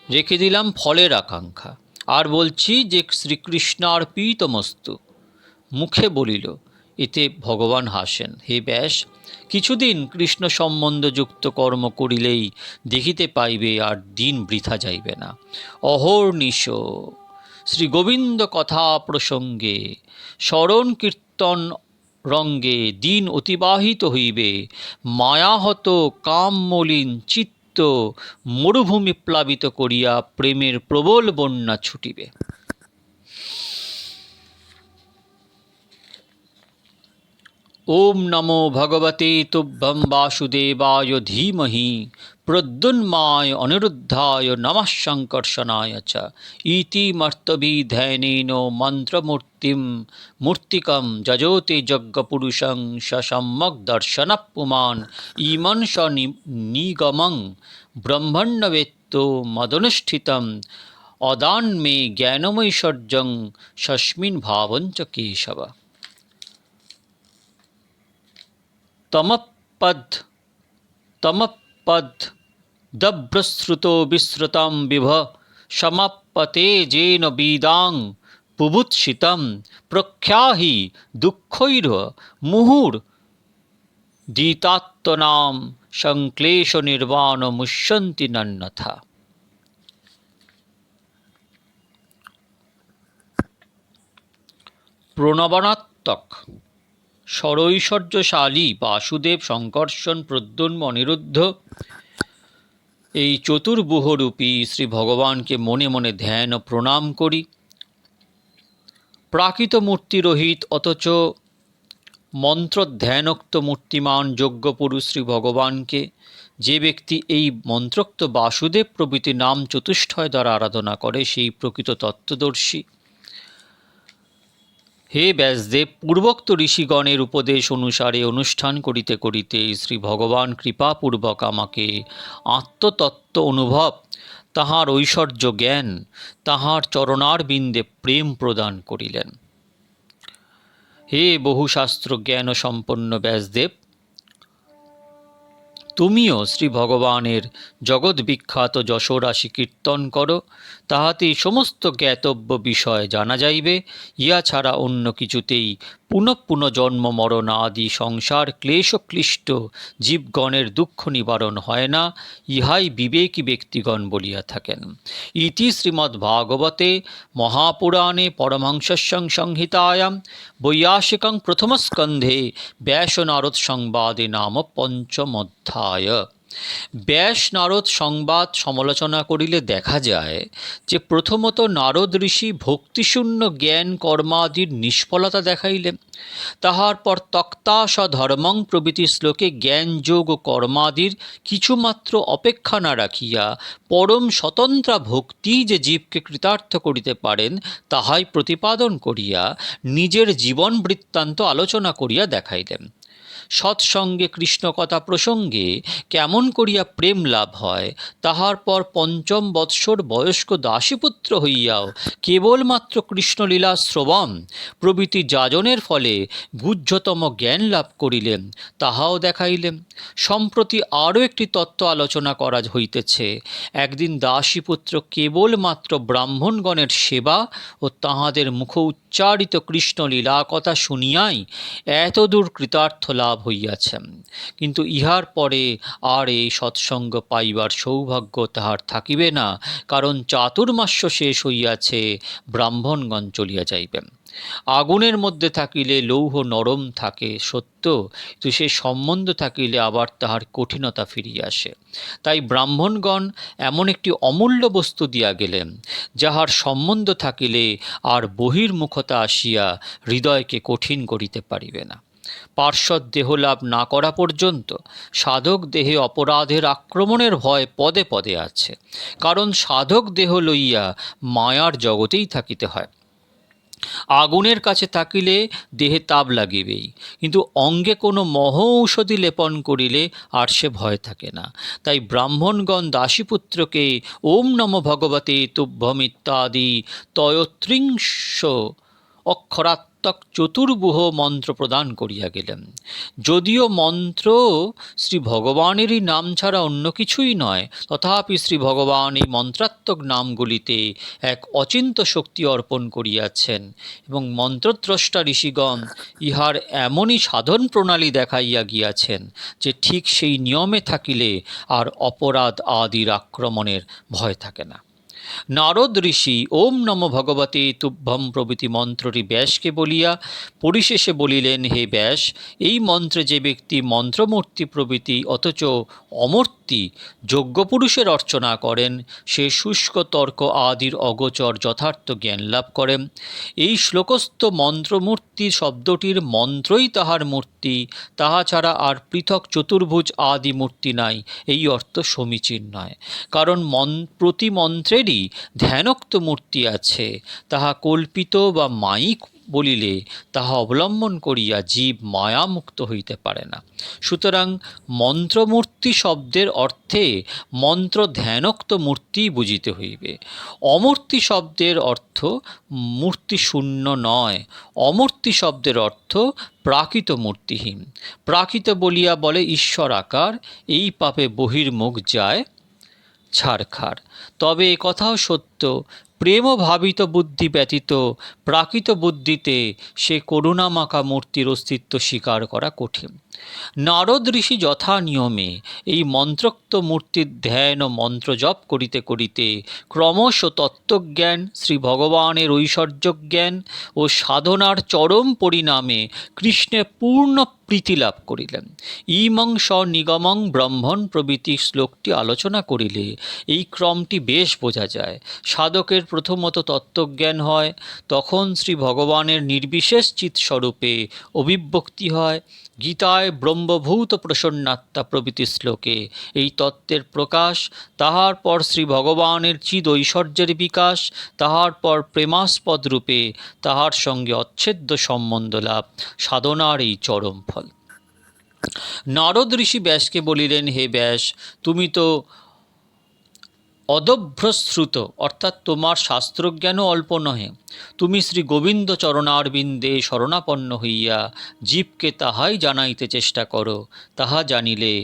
রেখে দিলাম ফলের আকাঙ্ক্ষা, আর বলছি যে শ্রীকৃষ্ণার্পিতমস্তু মুখে বলিল, এতে ভগবান হাসেন। হে ব্যাস, কিছুদিন কৃষ্ণ সম্বন্ধযুক্ত কর্ম করিলেই দেখিতে পাইবে আর দিন বৃথা যাইবে না। অহর্নিশ শ্রী গোবিন্দ কথা প্রসঙ্গে স্মরণ কীর্তন রঙ্গে দিন অতিবাহিত হইবে। মায়াহত কাম মলিন চিত্ত মরুভূমি প্লাবিত করিয়া প্রেমের প্রবল বন্যা ছুটিবে। ওম নমো ভগবতে তুভ্যং বাসুদেবায় ধীমহি প্রদ্যুন্মায় অনিরুদ্ধায় নমঃ সংকর্ষণায় চ ইতি মর্তবিধ্যানেন মন্ত্রমূর্তিম মূর্তিকম যজোতে যজ্ঞপুরুষং সসম্যক দর্শনঃ পুমান ইমন স নিগমং ব্রহ্মণ্যবেত্ত মদনুষ্ঠিতম অদান্মে জ্ঞানমৈশ্বর্যং সস্মিন ভাবঞ্চ কেশব। তমপদ দভ্রশ্রুতো বিস্মৃতম বিভ সমাপতে যেন বিদাং বুভুৎসিতম প্রখ্যাহি দুঃখৈর মুহুর দিতাত্মনাম সংক্লেশ নির্বাণ মুষ্যন্তি নন্যথা। প্রণবনাত্মক ষড়ৈশ্বর্যশালী বাসুদেব, সংকর্ষণ, প্রদ্যুম্ন, অনিরুদ্ধ এই চতুর্বুহরূপী শ্রী ভগবানকে মনে মনে ধ্যান ও প্রণাম করি। প্রাকৃত মূর্তিরহিত অথচ মন্ত্রধ্যানোক্ত মূর্তিমান যজ্ঞপুরুষ শ্রী ভগবানকে যে ব্যক্তি এই মন্ত্রোক্ত বাসুদেব প্রভৃতি নাম চতুষ্টয় দ্বারা আরাধনা করে সেই প্রকৃত তত্ত্বদর্শী। হে ব্যাসদেব, পূর্বোক্ত ঋষিগণের উপদেশ অনুসারে অনুষ্ঠান করিতে করিতে শ্রী ভগবান কৃপাপূর্বক আমাকে আত্মতত্ত্ব অনুভব, তাহার ঐশ্বর্য জ্ঞান, তাহার চরণারবিন্দে প্রেম প্রদান করিলেন। হে বহুশাস্ত্র জ্ঞান সম্পন্ন ব্যাসদেব, তুমিও শ্রী ভগবানের জগৎ বিখ্যাত যশোরাশি কীর্তন করো, তাহাতেই সমস্ত জ্ঞাতব্য বিষয় জানা যাইবে। ইয়া ছাড়া অন্য কিছুতেই পুনঃ পুনঃ জন্ম মরণ আদি সংসার ক্লেশ ক্লিষ্ট জীবগণের দুঃখ নিবারণ হয় না, ইহাই বিবেকী ব্যক্তিগণ বলিয়া থাকেন। ইতি শ্রীমদ্ভাগবতে মহাপুরাণে পরমহংসস্যং সংহিতায়াম বৈয়াসিকং প্রথমস্কন্ধে ব্যাস নারদ সংবাদে নাম পঞ্চমধ্যায়। ব্যাস নারদ সংবাদ সমালোচনা করিলে দেখা যায় যে প্রথমত নারদ ঋষি ভক্তিশূন্য জ্ঞান কর্মাদির নিষ্ফলতা দেখাইলেন। তাহার পর তক্তা সধর্মং প্রভৃতি শ্লোকে জ্ঞান যোগ ও কর্মাদির কিছুমাত্র অপেক্ষা না রাখিয়া পরম স্বতন্ত্রা ভক্তি যে জীবকে কৃতার্থ করিতে পারেন তাহাই প্রতিপাদন করিয়া নিজের জীবন বৃত্তান্ত আলোচনা করিয়া দেখাইলেন। সৎসঙ্গে কৃষ্ণকথা প্রসঙ্গে কেমন করিয়া প্রেম লাভ হয়, তাহার পর ৫ম বৎসর বয়স্ক দাসীপুত্র হইয়াও কেবলমাত্র কৃষ্ণলীলা শ্রবণ প্রভৃতি যাজনের ফলে গুহ্যতম জ্ঞান লাভ করিলেন, তাহাও দেখাইলেন। সম্প্রতি আরও একটি তত্ত্ব আলোচনা করা হইতেছে। একদিন দাসীপুত্র কেবলমাত্র ব্রাহ্মণগণের সেবা ও তাহাদের মুখ উচ্চারিত কৃষ্ণলীলা কথা শুনিয়াই এতদূর কৃতার্থ লাভ হইয়াছেন, কিন্তু ইহার পরে আর এই সৎসঙ্গ পাইবার সৌভাগ্য তাহার থাকিবে না, কারণ চাতুর্মাস্য শেষ হইয়াছে, ব্রাহ্মণগণ চলিয়া যাইবেন। আগুনের মধ্যে থাকিলে লৌহ নরম থাকে সত্য, কিন্তু সে সম্বন্ধ থাকিলে আবার তাহার কঠিনতা ফিরিয়া আসে। তাই ব্রাহ্মণগণ এমন একটি অমূল্য বস্তু দিয়া গেলেন, যাহার সম্বন্ধ থাকিলে আর বহির্মুখতা আসিয়া হৃদয়কে কঠিন করিতে পারিবে না। পার্শ্বদ দেহলাভ না করা পর্যন্ত সাধক দেহে অপরাধের আক্রমণের ভয় পদে পদে আছে, কারণ সাধক দেহ লইয়া মায়ার জগতেই থাকিতে হয়। আগুনের কাছে থাকিলে দেহে তাপ লাগিবেই, কিন্তু অঙ্গে কোনো মহ ঔষধি লেপন করিলে আর সে ভয় থাকে না। তাই ব্রাহ্মণগণ দাসীপুত্রকে ওম নমো ভগবতে তুভ্যম ইত্যাদি তয়ত্রিংশ অক্ষরাত্মক চতুর্বুহ মন্ত্র প্রদান করিয়া গেলেন। যদিও মন্ত্র শ্রী ভগবানেরই নাম ছাড়া অন্য কিছুই নয়, তথাপি শ্রী ভগবান এই মন্ত্রাত্মক নামগুলিতে এক অচিন্ত শক্তি অর্পণ করিয়াছেন, এবং মন্ত্রদ্রষ্টা ঋষিগণ ইহার এমনই সাধন প্রণালী দেখাইয়া গিয়াছেন যে ঠিক সেই নিয়মে থাকিলে আর অপরাধ আদির আক্রমণের ভয় থাকে না। নারদ ঋষি ওম নমো ভগবতে তুভ্যম প্রভৃতি মন্ত্রটি ব্যাসকে বলিয়া পরিশেষে বলিলেন, হে ব্যাস, এই মন্ত্রে যে ব্যক্তি মন্ত্রমূর্তি প্রভৃতি অথচ অমূর্তি যজ্ঞপুরুষের অর্চনা করেন, সে শুষ্ক তর্ক আদির অগোচর যথার্থ জ্ঞান লাভ করেন। এই শ্লোকস্থ মন্ত্রমূর্তি শব্দটির মন্ত্রই তাহার মূর্তি, তাহা ছাড়া আর পৃথক চতুর্ভুজ আদি মূর্তি নাই, এই অর্থ সমীচীন নয়। কারণ প্রতি মন্ত্রেরই ধ্যানোক্ত মূর্তি আছে, তাহা কল্পিত বা মায়িক বলিলে তাহা অবলম্বন করিয়া জীব মায়ামুক্ত হইতে পারে না। সুতরাং মন্ত্রমূর্তি শব্দের অর্থে মন্ত্র ধ্যানোক্ত মূর্তি বুঝিতে হইবে। অমূর্তি শব্দের অর্থ মূর্তি শূন্য নয়, অমূর্তি শব্দের অর্থ প্রাকৃত মূর্তিহীন। প্রাকৃত বলিয়া বলে ঈশ্বর আকার, এই পাপে বহির্মুখ যায় ছারখার। তবে এ কথাও সত্য, প্রেম ভাবিত বুদ্ধি ব্যতীত প্রাকৃত বুদ্ধিতে সে করুণামাখা মূর্তির অস্তিত্ব স্বীকার করা কঠিন। নারদ ঋষি যথা নিয়মে এই মন্ত্রোক্ত মূর্তির ধ্যান ও মন্ত্র জপ করিতে করিতে ক্রমশ তত্ত্বজ্ঞান, শ্রী ভগবানের ঐশ্বর্য জ্ঞান ও সাধনার চরম পরিণামে কৃষ্ণে পূর্ণ প্রীতি লাভ করিলেন। ইমং স্বনিগমং ব্রহ্মণ প্রভৃতি শ্লোকটি আলোচনা করিলে এই ক্রমটি বেশ বোঝা যায়। সাধকের প্রথমত তত্ত্বজ্ঞান হয়, তখন শ্রী ভগবানের নির্বিশেষ চিৎস্বরূপে অভিব্যক্তি হয়। গীতায় ব্রহ্মভূত প্রসন্নাত্মা প্রভৃতি শ্লোকে এই তত্ত্বের প্রকাশ, তাহার পর শ্রী ভগবানের চিদ ঐশ্বর্যের বিকাশ, তাহার পর প্রেমাস্পদ রূপে তাহার সঙ্গে অচ্ছেদ্য সম্বন্ধ লাভ, সাধনার এই চরম ফল। নারদ ঋষি ব্যাসকে বলিলেন, হে ব্যাস, তুমি তো অদভ্রশ্রুত, অর্থাৎ তোমার শাস্ত্রজ্ঞানও অল্প নহে। তুমি শ্রী গোবিন্দ চরণারবিন্দে শরণাপন্ন হইয়া জীবকে তাহাই জানাইতে চেষ্টা করো, তাহা জানিলে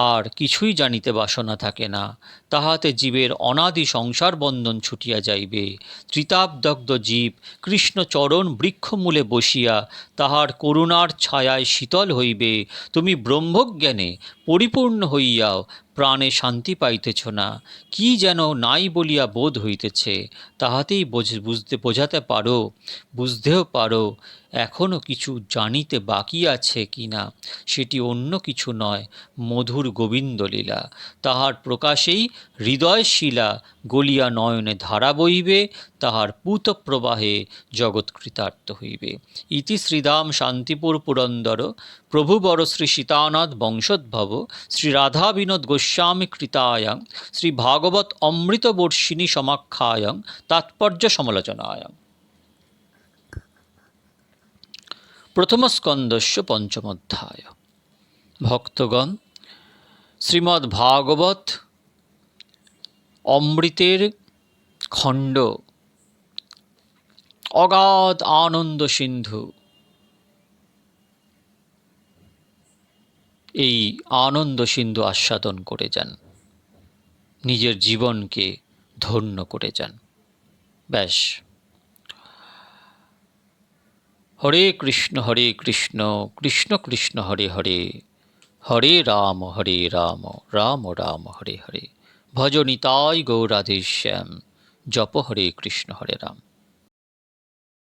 আর কিছুই জানিতে বাসনা থাকে না। তাহাতে জীবের অনাদি সংসার বন্ধন ছুটিয়া যাইবে। ত্রিতাপদগ্ধ জীব কৃষ্ণচরণ বৃক্ষমূলে বসিয়া তাহার করুণার ছায়ায় শীতল হইবে। তুমি ব্রহ্মজ্ঞানে পরিপূর্ণ হইয়াও প্রাণে শান্তি পাইতেছ না, কি যেন নাই বলিয়া বোধ হইতেছে। তাহাতেই বোঝাতে পারো, বুঝতেও পারো এখনও কিছু জানিতে বাকি আছে কি না। সেটি অন্য কিছু নয়, মধুর গোবিন্দলীলা। তাহার প্রকাশেই হৃদয়শিলা গলিয়া নয়নে ধারা বহিবে, তাহার পূত প্রবাহে জগৎ কৃতার্থ হইবে। ইতি শ্রীধাম শান্তিপুর পুরন্দর প্রভুবর শ্রী সীতানাথ বংশোদ্ভব শ্রী রাধা বিনোদ গোস্বামী কৃতায়াং শ্রী ভাগবত অমৃতবর্ষিণী সমাখ্যায়াং তাৎপর্য সমালোচনায়াং। প্রথম স্কন্ধস্য পঞ্চম অধ্যায়। ভক্তগণ, শ্রীমদ্ ভাগবত অমৃতের খণ্ড, অগাধ আনন্দ সিন্ধু। এই আনন্দ সিন্ধু আস্বাদন করে যান, নিজের জীবনকে ধন্য করে যান। ব্যাস। হরে কৃষ্ণ কৃষ্ণ কৃষ্ণ হরে হরে, হরে রাম রাম রাম হরে হরে। ভজ নিতাই গৌরাধেশ্যাম, জপ হরে কৃষ্ণ হরে রাম।